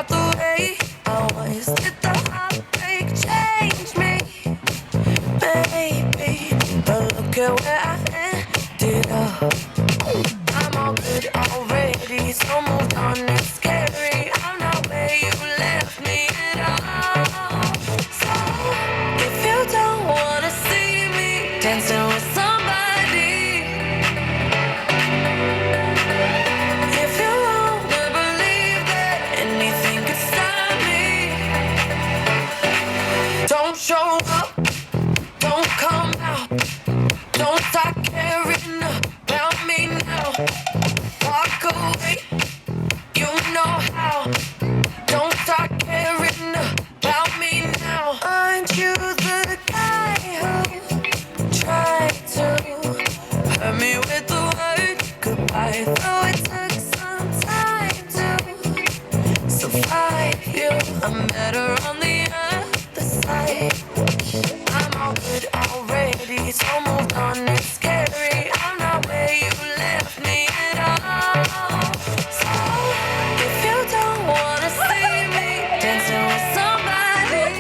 about the way I was. Did the heartbreak change me? Maybe, but look at where I ended up. I'm all good already, so moved on. It's scary. I'm not where you left me at all. So if you don't wanna see me dancing with somebody, if you wanna believe that anything could stop me, don't show up, don't come out, don't start caring about me now. Walk away, you know how. Don't start caring about me now. Aren't you the guy who tried to hurt me with the word goodbye? Though it took some time to survive you, I'm better on the other side. I'm all good already, so moved on. It's scary. I'm not where you left me at all. So if you don't wanna see me dancing with somebody,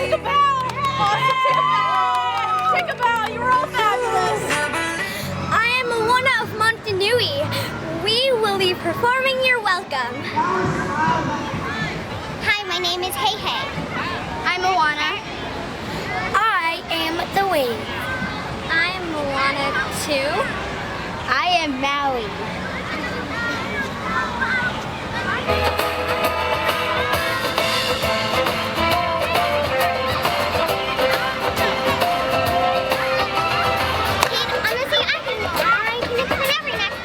Take a bow! Awesome, take a bow! Take a bow, you were all fabulous! I am Moana of Montanui. We will be performing You're Welcome. Hi, my name is Hey Hey. I'm Moana. I am the wave. I am Moana too. I am Maui. Honestly, I can explain every next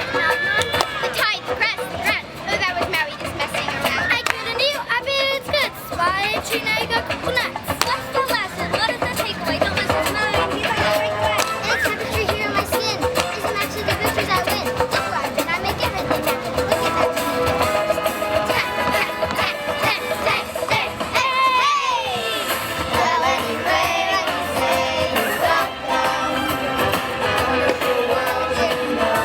the tide, the crest, the ground. Oh, that was Maui just messing around. I couldn't do, I bet it's good. Spy, chinaga, coconuts. What's the lesson? What is the takeaway? Don't listen to mine. He's like a break away. And it's temperature here in my skin. Isn't actually the victors I win. Look where I've been, I make everything happen. Look at that. Tap, tap, tap, tap, tap, tap, hey! Well, anyway, let me say you're welcome. Wonderful world, you know.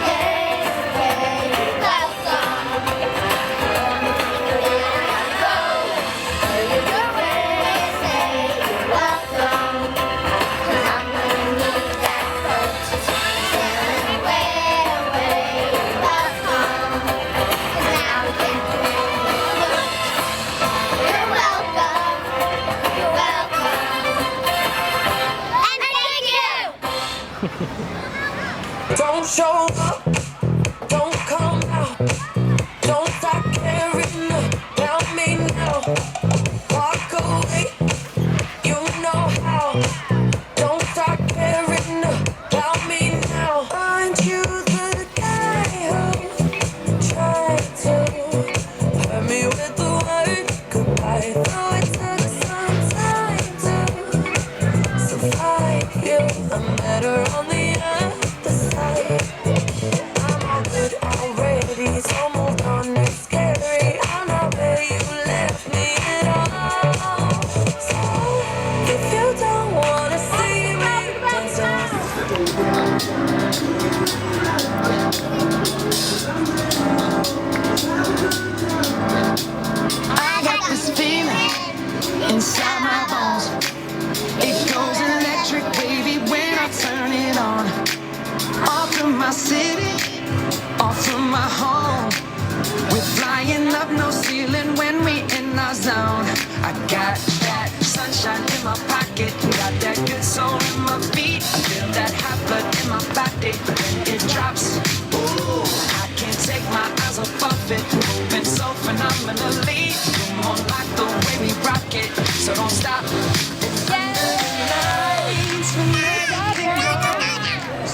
Hey, hey, welcome. Go your way, say you're welcome. 'Cause I'm gonna need that purchase. Anyway, you're welcome. 'Cause now we can look. You're welcome. You're welcome. And thank you. don't show up, don't come out, don't start caring about me now. Walk away, you know how. Don't start caring about me now. Aren't you the guy who tried to hurt me with the word goodbye? Though it took some time to survive you, I'm better on the other side. I'm all good already, so moved on. It's scary. I'm not where you left me at all. So if you don't wanna see me dancing, I got this feeling inside my bones. It goes electric, baby, when I turn it on. Off from my city, off from my home. We're flying up, no ceiling when we in our zone. I got that sunshine in my pocket, got that good soul in my feet. I feel that hot blood in my body when it drops. Ooh, I can't take my eyes off of it, moving so phenomenally. Come on, like the way we rock it, so don't stop. It's under the lights when everything goes.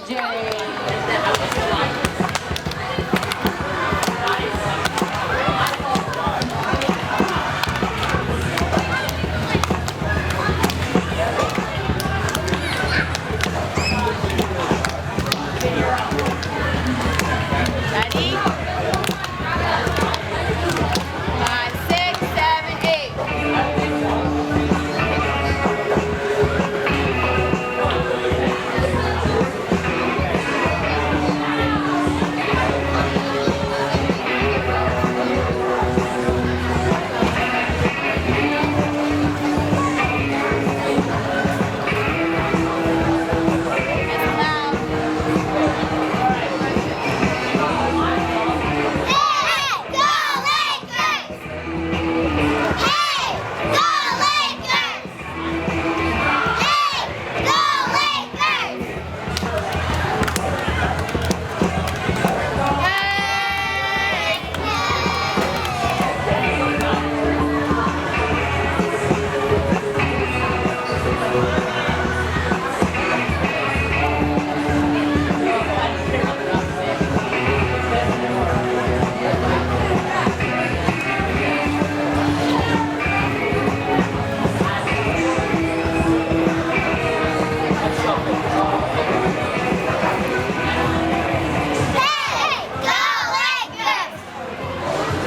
Ready? 5, 6, 7, 8.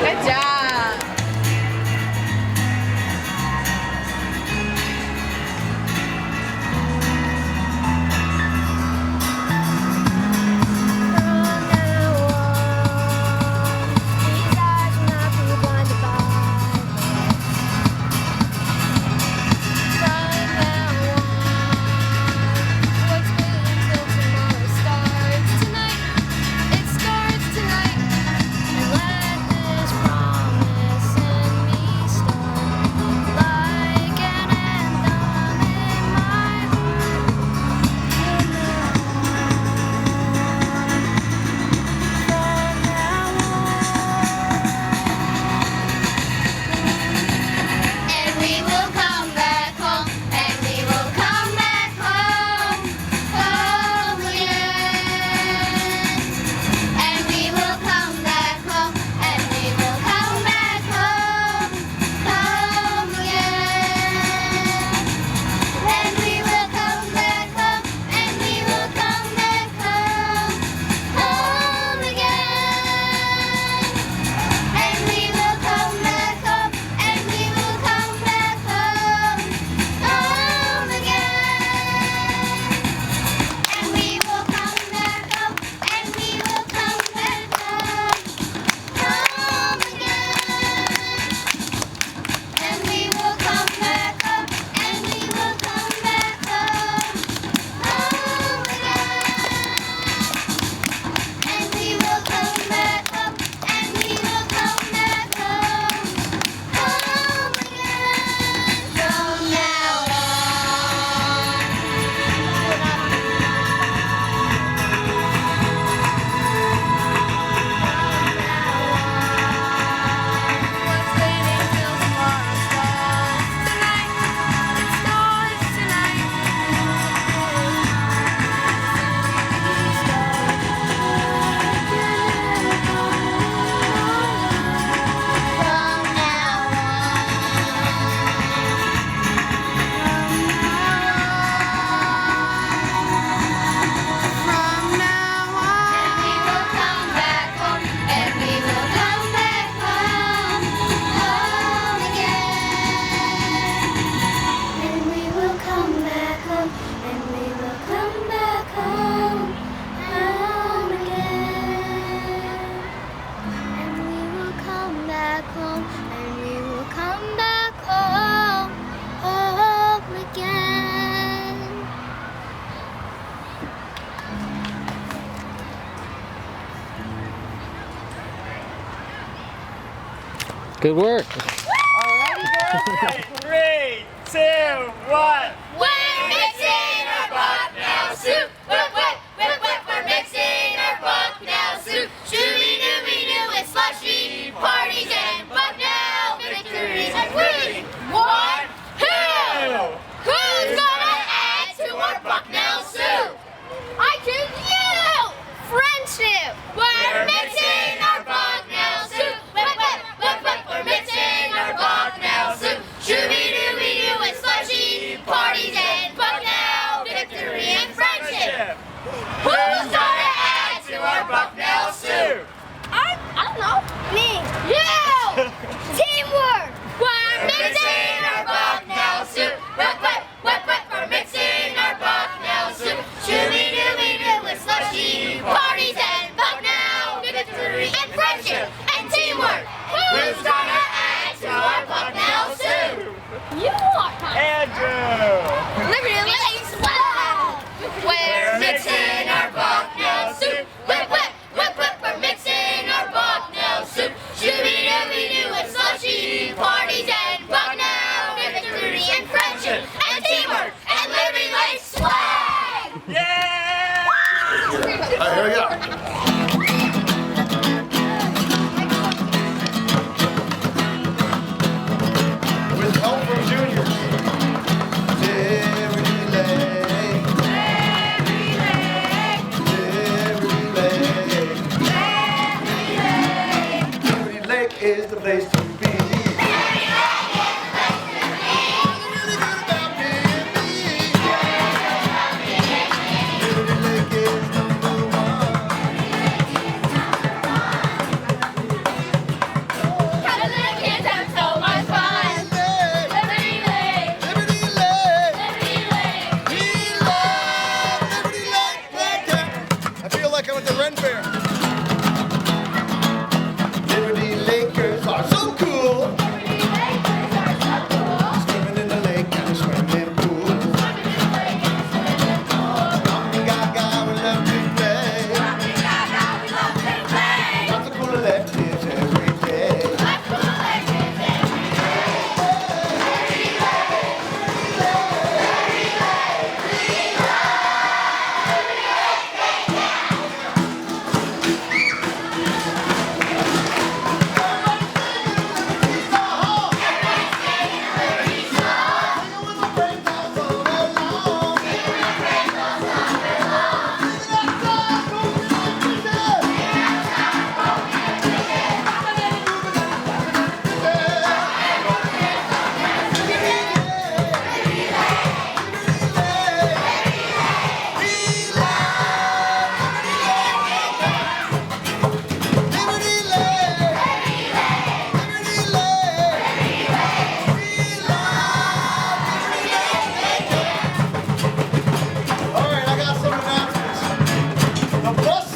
Good job. Good work. Alrighty, 3, 2, 1. We're mixing our bucknell soup. We're mixing our bucknell soup. Shooby-dooby-doo, it's slushy parties and bucknell victories. And we want who? Who's gonna add to our bucknell soup? I choose you! Bucknell Soup. I don't know. Me. You. Teamwork. We're mixing our Bucknell soup. Whip, whip, whip, whip. We're mixing our Bucknell soup. Shooby-dooby-doo with slushy parties and Bucknell victory and friendship and teamwork. Who's gonna add to our Bucknell soup? You are. Andrew. Liberty Lane's flag. We're mixing our Bucknell soup. Whip, whip, whip, whip. We're mixing our Bucknell soup. Shooby-dooby-doo with slushy parties and Bucknell victory and friendship and teamwork and Liberty Lane's flag. Yeah! All right, here we go. With help from juniors. Liberty Lake. Liberty Lake is the place to be. Really good about being me. Liberty Lake is number one. Come to the kids have so much fun. Liberty Lake. Liberty Lake. Liberty Lake. We love Liberty Lake. I feel like I'm at the Ren Fair. Liberty Lakers are so cool. Liberty Lakers are so cool. Swimming in the lake and a swimming pool. Mommy Gaga, we love to play. Lots of cool electives every day. All right, I got some announcements. The bus